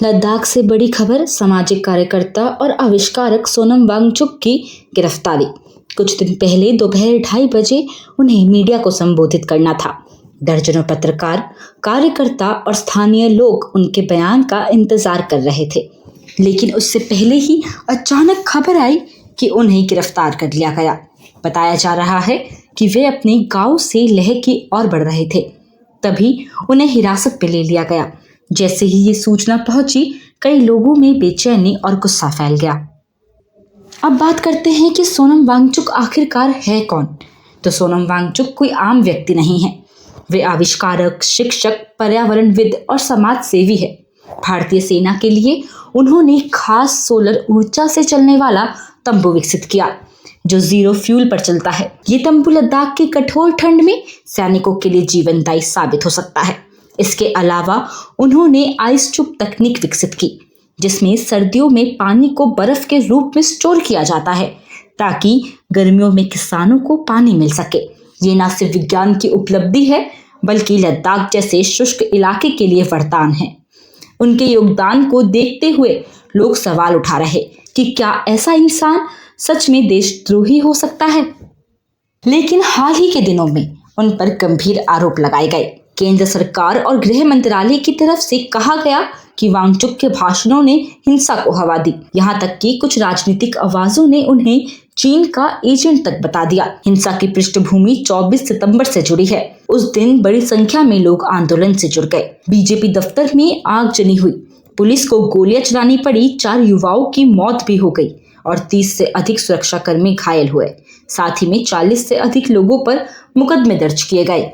लद्दाख से बड़ी खबर, सामाजिक कार्यकर्ता और आविष्कारक सोनम वांगचुक की गिरफ्तारी। कुछ दिन पहले दोपहर 2:30 बजे उन्हें मीडिया को संबोधित करना था। दर्जनों पत्रकार, कार्यकर्ता और स्थानीय लोग उनके बयान का इंतजार कर रहे थे, लेकिन उससे पहले ही अचानक खबर आई कि उन्हें गिरफ्तार कर लिया गया। बताया जा रहा है कि वे अपने गांव से लेह की ओर बढ़ रहे थे, तभी उन्हें हिरासत में ले लिया गया। जैसे ही ये सूचना पहुंची, कई लोगों में बेचैनी और गुस्सा फैल गया। अब बात करते हैं कि सोनम वांगचुक आखिरकार है कौन। तो सोनम वांगचुक कोई आम व्यक्ति नहीं है। वे आविष्कारक, शिक्षक, पर्यावरणविद और समाज सेवी है। भारतीय सेना के लिए उन्होंने खास सोलर ऊर्जा से चलने वाला तंबू विकसित किया, जो जीरो फ्यूल पर चलता है। ये तंबू लद्दाख की कठोर ठंड में सैनिकों के लिए जीवनदायी साबित हो सकता है। इसके अलावा उन्होंने आइस ट्यूब तकनीक विकसित की, जिसमें सर्दियों में पानी को बर्फ के रूप में स्टोर किया जाता है ताकि गर्मियों में किसानों को पानी मिल सके। ये न सिर्फ विज्ञान की उपलब्धि है, बल्कि लद्दाख जैसे शुष्क इलाके के लिए वरदान है। उनके योगदान को देखते हुए लोग सवाल उठा रहे कि क्या ऐसा इंसान सच में देशद्रोही हो सकता है। लेकिन हाल ही के दिनों में उन पर गंभीर आरोप लगाए गए। केंद्र सरकार और गृह मंत्रालय की तरफ से कहा गया कि वांगचुक के भाषणों ने हिंसा को हवा दी। यहाँ तक कि कुछ राजनीतिक आवाजों ने उन्हें चीन का एजेंट तक बता दिया। हिंसा की पृष्ठभूमि 24 सितंबर से जुड़ी है। उस दिन बड़ी संख्या में लोग आंदोलन से जुड़ गए। बीजेपी दफ्तर में आगजनी हुई, पुलिस को गोलियां चलानी पड़ी, 4 युवाओं की मौत भी हो गई और 30 से अधिक सुरक्षाकर्मी घायल हुए। साथ ही में 40 से अधिक लोगों पर मुकदमे दर्ज किए गए।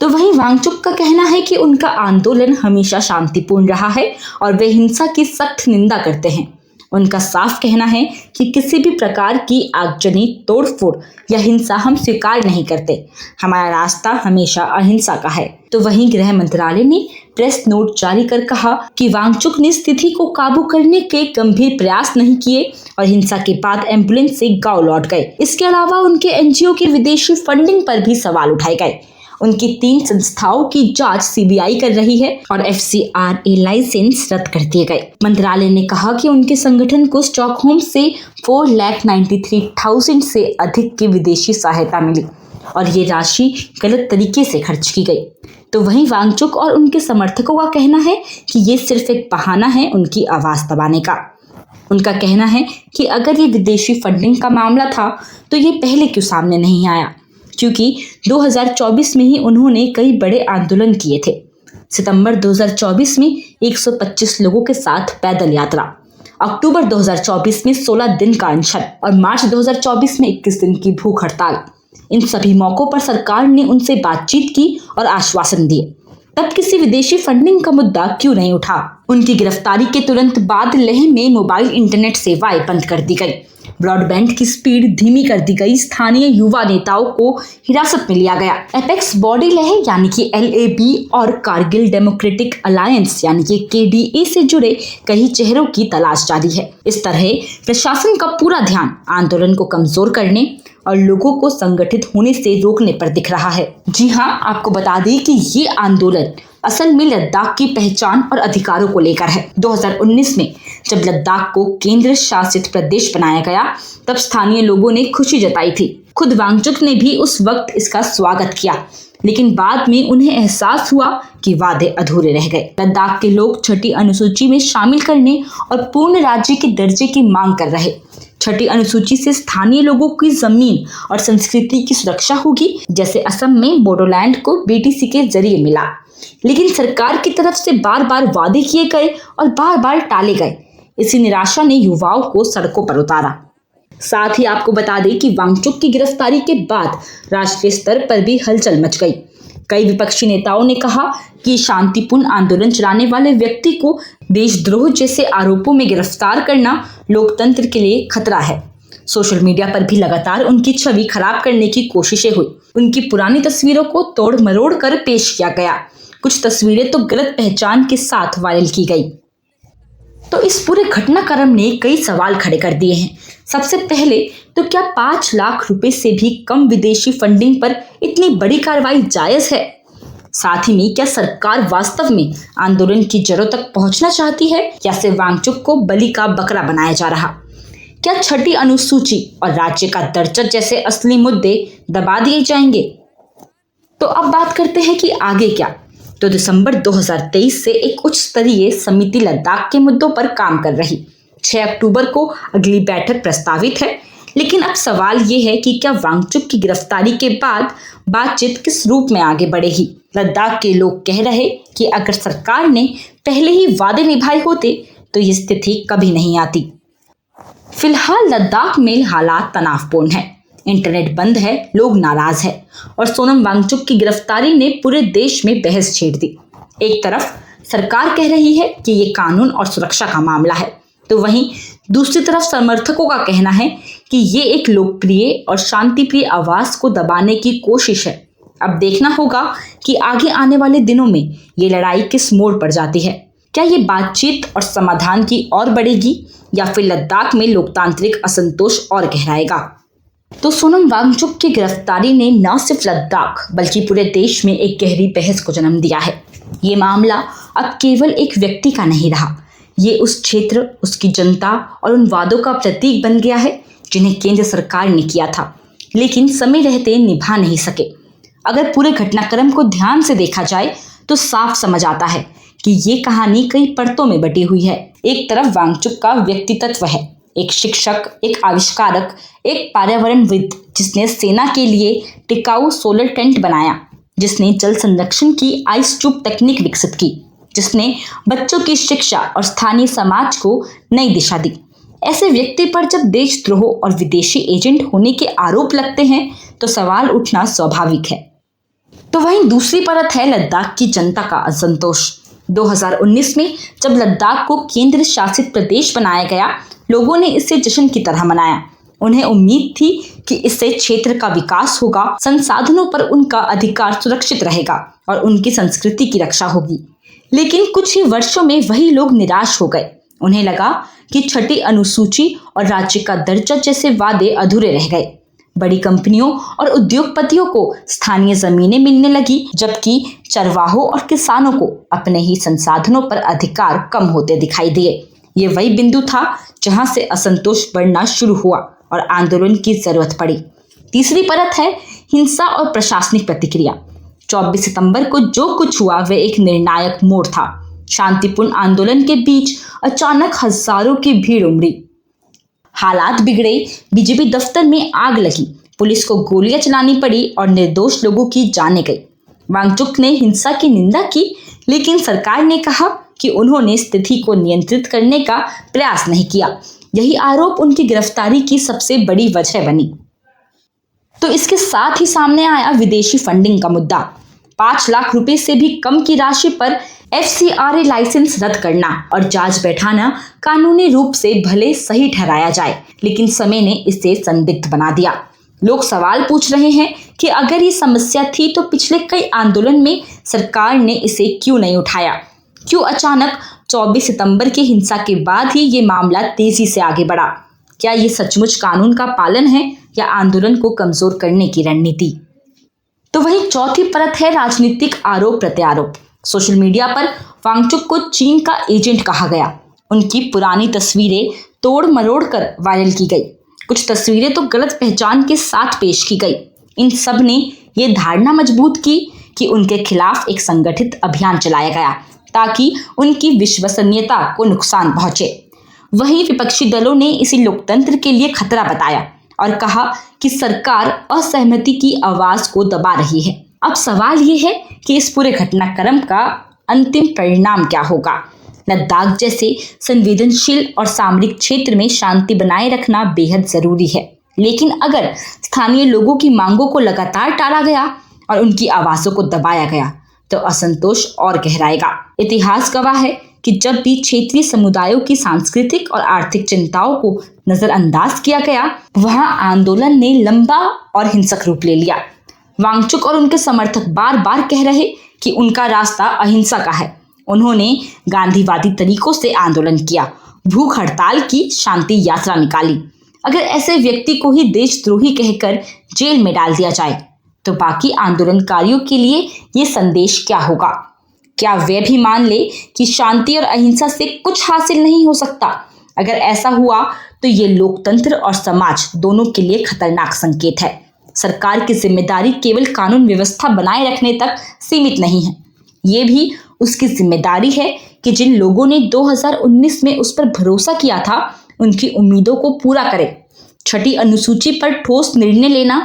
तो वहीं वांगचुक का कहना है कि उनका आंदोलन हमेशा शांतिपूर्ण रहा है और वे हिंसा की सख्त निंदा करते हैं। उनका साफ कहना है कि किसी भी प्रकार की आगजनी, तोड़फोड़ या हिंसा हम स्वीकार नहीं करते। हमारा रास्ता हमेशा अहिंसा का है। तो वहीं गृह मंत्रालय ने प्रेस नोट जारी कर कहा कि वांगचुक ने स्थिति को काबू करने के गंभीर प्रयास नहीं किए और हिंसा के बाद एम्बुलेंस से गांव लौट गए। इसके अलावा उनके एनजीओ की विदेशी फंडिंग पर भी सवाल उठाए गए। उनकी 3 संस्थाओं की जांच सीबीआई कर रही है और एफसीआरए लाइसेंस रद्द कर दिए गए। मंत्रालय ने कहा कि उनके संगठन को स्टॉकहोम से 4,93,000 से अधिक की विदेशी सहायता मिली और ये राशि गलत तरीके से खर्च की गई। तो वहीं वांगचुक और उनके समर्थकों का कहना है कि ये सिर्फ एक बहाना है उनकी आवाज दबाने का। उनका कहना है कि अगर ये विदेशी फंडिंग का मामला था तो ये पहले क्यों सामने नहीं आया, क्योंकि 2024 में ही उन्होंने कई बड़े आंदोलन किए थे। सितंबर 2024 में 125 लोगों के साथ पैदल यात्रा, अक्टूबर 2024 में 16 दिन का अनशन और मार्च 2024 में 21 दिन की भूख हड़ताल। इन सभी मौकों पर सरकार ने उनसे बातचीत की और आश्वासन दिए। तब किसी विदेशी फंडिंग का मुद्दा क्यों नहीं उठा। उनकी गिरफ्तारी के तुरंत बाद लेह में मोबाइल इंटरनेट सेवाएं बंद कर दी गई, ब्रॉडबैंड की स्पीड धीमी कर दी गई, स्थानीय युवा नेताओं को हिरासत में लिया गया। एपेक्स बॉडी लेह यानी कि LAB और कारगिल डेमोक्रेटिक अलायंस यानी कि KDA से जुड़े कई चेहरों की तलाश जारी है। इस तरह प्रशासन का पूरा ध्यान आंदोलन को कमजोर करने और लोगों को संगठित होने से रोकने पर दिख रहा है। जी हाँ, आपको बता दें कि ये आंदोलन असल में लद्दाख की पहचान और अधिकारों को लेकर है। 2019 में जब लद्दाख को केंद्र शासित प्रदेश बनाया गया, तब स्थानीय लोगों ने खुशी जताई थी। खुद वांगचुक ने भी उस वक्त इसका स्वागत किया, लेकिन बाद में उन्हें एहसास हुआ कि वादे अधूरे रह गए। लद्दाख के लोग छठी अनुसूची में शामिल करने और पूर्ण राज्य के दर्जे की मांग कर रहे। छठी अनुसूची से स्थानीय लोगों की जमीन और संस्कृति की सुरक्षा होगी, जैसे असम में बोडोलैंड को BTC के जरिए मिला। लेकिन सरकार की तरफ से बार बार वादे किए गए और बार बार टाले गए। इसी निराशा ने युवाओं को सड़कों पर उतारा। साथ ही आपको बता दें कि वांगचुक की गिरफ्तारी के बाद राष्ट्रीय स्तर पर भी हलचल मच गई। कई विपक्षी नेताओं ने कहा कि शांतिपूर्ण आंदोलन चलाने वाले व्यक्ति को देशद्रोह जैसे आरोपों में गिरफ्तार करना लोकतंत्र के लिए खतरा है। सोशल मीडिया पर भी लगातार उनकी छवि खराब करने की कोशिशें हुई। उनकी पुरानी तस्वीरों को तोड़ मरोड़ कर पेश किया गया। कुछ तस्वीरें तो गलत पहचान के साथ वायरल की गई। तो इस पूरे घटनाक्रम ने कई सवाल खड़े कर दिए हैं। सबसे पहले तो क्या 5 लाख रुपए से भी कम विदेशी फंडिंग पर इतनी बड़ी कार्रवाई जायज है? साथ ही में क्या सरकार वास्तव में आंदोलन की जड़ों तक पहुंचना चाहती है या सिर्फ वांगचुक को बलि का बकरा बनाया जा रहा? क्या छठी अनुसूची और राज्य का दर्जा जैसे असली मुद्दे दबा दिए जाएंगे? तो अब बात करते हैं कि आगे क्या। तो दिसंबर 2023 से एक उच्च स्तरीय समिति लद्दाख के मुद्दों पर काम कर रही। 6 अक्टूबर को अगली बैठक प्रस्तावित है। लेकिन अब सवाल ये है कि क्या वांगचुक की गिरफ्तारी के बाद बातचीत किस रूप में आगे बढ़ेगी? लद्दाख के लोग कह रहे कि अगर सरकार ने पहले ही वादे निभाए होते तो ये स्थिति कभी नहीं आती। फिलहाल लद्दाख में हालात तनावपूर्ण है, इंटरनेट बंद है, लोग नाराज है और सोनम वांगचुक की गिरफ्तारी ने पूरे देश में बहस छेड़ दी। एक तरफ सरकार कह रही है कि ये कानून और सुरक्षा का मामला है, तो वहीं दूसरी तरफ समर्थकों का कहना है कि ये एक लोकप्रिय और शांतिप्रिय आवाज को दबाने की कोशिश है। अब देखना होगा कि आगे आने वाले दिनों में ये लड़ाई किस मोड़ पर जाती है। क्या ये बातचीत और समाधान की ओर बढ़ेगी या फिर लद्दाख में लोकतांत्रिक असंतोष और गहराएगा? तो सोनम वांगचुक की गिरफ्तारी ने न सिर्फ लद्दाख बल्कि पूरे देश में एक गहरी बहस को जन्म दिया है। ये मामला अब केवल एक व्यक्ति का नहीं रहा, ये उस क्षेत्र, उसकी जनता और उन वादों का प्रतीक बन गया है जिन्हें केंद्र सरकार ने किया था लेकिन समय रहते निभा नहीं सके। अगर पूरे घटनाक्रम को ध्यान से देखा जाए तो साफ समझ आता है कि ये कहानी कई परतों में बटी हुई है। एक तरफ वांगचुक का व्यक्तित्व है, एक शिक्षक, एक आविष्कारक, एक पर्यावरणविद जिसने सेना के लिए टिकाऊ सोलर टेंट बनाया, जिसने जल संरक्षण की आइस ट्यूब तकनीक विकसित की, जिसने बच्चों की शिक्षा और स्थानीय समाज को नई दिशा दी। ऐसे व्यक्ति पर जब देशद्रोह और विदेशी एजेंट होने के आरोप लगते हैं तो सवाल उठना स्वाभाविक है। तो वहीं दूसरी परत है लद्दाख की जनता का असंतोष। 2019 में जब लद्दाख को केंद्र शासित प्रदेश बनाया गया, लोगों ने इसे जश्न की तरह मनाया। उन्हें उम्मीद थी कि इससे क्षेत्र का विकास होगा, संसाधनों पर उनका अधिकार सुरक्षित रहेगा और उनकी संस्कृति की रक्षा होगी। लेकिन कुछ ही वर्षों में वही लोग निराश हो गए। उन्हें लगा कि छठी अनुसूची और राज्य का दर्जा जैसे वादे अधूरे रह गए। बड़ी कंपनियों और उद्योगपतियों को स्थानीय जमीनें मिलने लगी, जबकि चरवाहों और किसानों को अपने ही संसाधनों पर अधिकार कम होते दिखाई दिए। ये वही बिंदु था जहां से असंतोष बढ़ना शुरू हुआ और आंदोलन की जरूरत पड़ी। तीसरी परत है हिंसा और प्रशासनिक प्रतिक्रिया। 24 सितंबर को जो कुछ हुआ वह एक निर्णायक मोड़ था। शांतिपूर्ण आंदोलन के बीच अचानक हजारों की भीड़ उमड़ी, हालात बिगड़े, बीजेपी दफ्तर में आग लगी, पुलिस को गोलियां चलानी पड़ी और निर्दोष लोगों की जानें गई। वांगचुक ने हिंसा की निंदा की, लेकिन सरकार ने कहा कि उन्होंने स्थिति को नियंत्रित करने का प्रयास नहीं किया। यही आरोप उनकी गिरफ्तारी की सबसे बड़ी वजह बनी। तो इसके साथ ही सामने आया विदेशी फंडिंग का मुद्दा। 5 लाख रुपए से भी कम की राशि पर FCRA लाइसेंस रद्द करना और जांच बैठाना कानूनी रूप से भले सही ठहराया जाए, लेकिन समय ने इसे संदिग्ध बना दिया। लोग सवाल पूछ रहे हैं कि अगर ये समस्या थी तो पिछले कई आंदोलन में सरकार ने इसे क्यों नहीं उठाया? क्यों अचानक 24 सितंबर की हिंसा के बाद ही ये मामला तेजी से आगे बढ़ा? क्या ये सचमुच कानून का पालन है या आंदोलन को कमजोर करने की रणनीति? तो वहीं चौथी परत है राजनीतिक आरोप प्रत्यारोप। सोशल मीडिया पर वांगचुक को चीन का एजेंट कहा गया। उनकी पुरानी तस्वीरें तोड़ मरोड़ कर वायरल की गई। कुछ तस्वीरें तो गलत पहचान के साथ पेश की गई। इन सब ने ये धारणा मजबूत की कि उनके खिलाफ एक संगठित अभियान चलाया गया ताकि उनकी विश्वसनीयता को नुकसान पहुंचे। वहीं विपक्षी दलों ने इसे लोकतंत्र के लिए खतरा बताया और कहा कि सरकार असहमति की आवाज को दबा रही है। अब सवाल ये है कि इस पूरे घटनाक्रम का अंतिम परिणाम क्या होगा? लद्दाख जैसे संवेदनशील और सामरिक क्षेत्र में शांति बनाए रखना बेहद जरूरी है, लेकिन अगर स्थानीय लोगों की मांगों को लगातार टाला गया और उनकी आवाजों को दबाया गया तो असंतोष और गहराएगा। इतिहास गवाह है कि जब भी क्षेत्रीय समुदायों की सांस्कृतिक और आर्थिक चिंताओं को नजरअंदाज किया गया, वहां आंदोलन ने लंबा और हिंसक रूप ले लिया। वांगचुक और उनके समर्थक बार बार कह रहे कि उनका रास्ता अहिंसा का है। उन्होंने गांधीवादी तरीकों से आंदोलन किया, भूख हड़ताल की, शांति यात्रा निकाली। अगर ऐसे व्यक्ति को ही देशद्रोही कहकर जेल में डाल दिया जाए तो बाकी आंदोलनकारियों के लिए ये संदेश क्या होगा? क्या वे भी मान ले कि शांति और अहिंसा से कुछ हासिल नहीं हो सकता? अगर ऐसा हुआ तो ये लोकतंत्र और समाज दोनों के लिए खतरनाक संकेत है। सरकार की जिम्मेदारी केवल कानून व्यवस्था बनाए रखने तक सीमित नहीं है, ये भी उसकी जिम्मेदारी है कि जिन लोगों ने 2019 में उस पर भरोसा किया था, उनकी उम्मीदों को पूरा करे। छठी अनुसूची पर ठोस निर्णय लेना,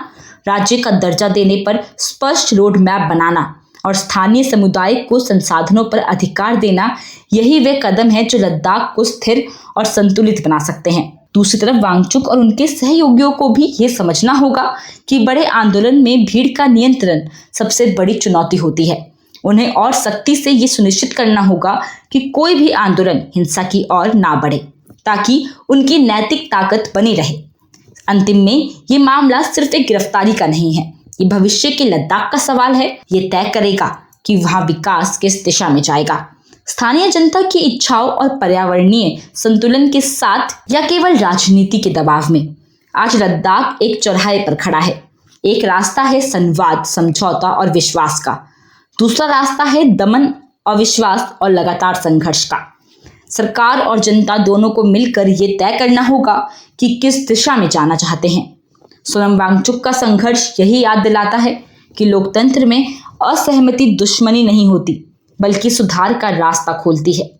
राज्य का दर्जा देने पर स्पष्ट रोड मैप बनाना और स्थानीय समुदाय को संसाधनों पर अधिकार देना, यही वे कदम है जो लद्दाख को स्थिर और संतुलित बना सकते हैं। दूसरी तरफ वांगचुक और उनके सहयोगियों को भी ये समझना होगा कि बड़े आंदोलन में भीड़ का नियंत्रण सबसे बड़ी चुनौती होती है। उन्हें और सख्ती से ये सुनिश्चित करना होगा कि कोई भी आंदोलन हिंसा की ओर ना बढ़े, ताकि उनकी नैतिक ताकत बनी रहे। अंतिम में ये मामला सिर्फ एक गिरफ्तारी का नहीं है, ये भविष्य के लद्दाख का सवाल है। ये तय करेगा कि वहां विकास किस दिशा में जाएगा, स्थानीय जनता की इच्छाओं और पर्यावरणीय संतुलन के साथ या केवल राजनीति के दबाव में। आज लद्दाख एक चौराहे पर खड़ा है। एक रास्ता है संवाद, समझौता और विश्वास का, दूसरा रास्ता है दमन, अविश्वास और लगातार संघर्ष का। सरकार और जनता दोनों को मिलकर ये तय करना होगा कि किस दिशा में जाना चाहते हैं। सोनम वांगचुक का संघर्ष यही याद दिलाता है कि लोकतंत्र में असहमति दुश्मनी नहीं होती, बल्कि सुधार का रास्ता खोलती है।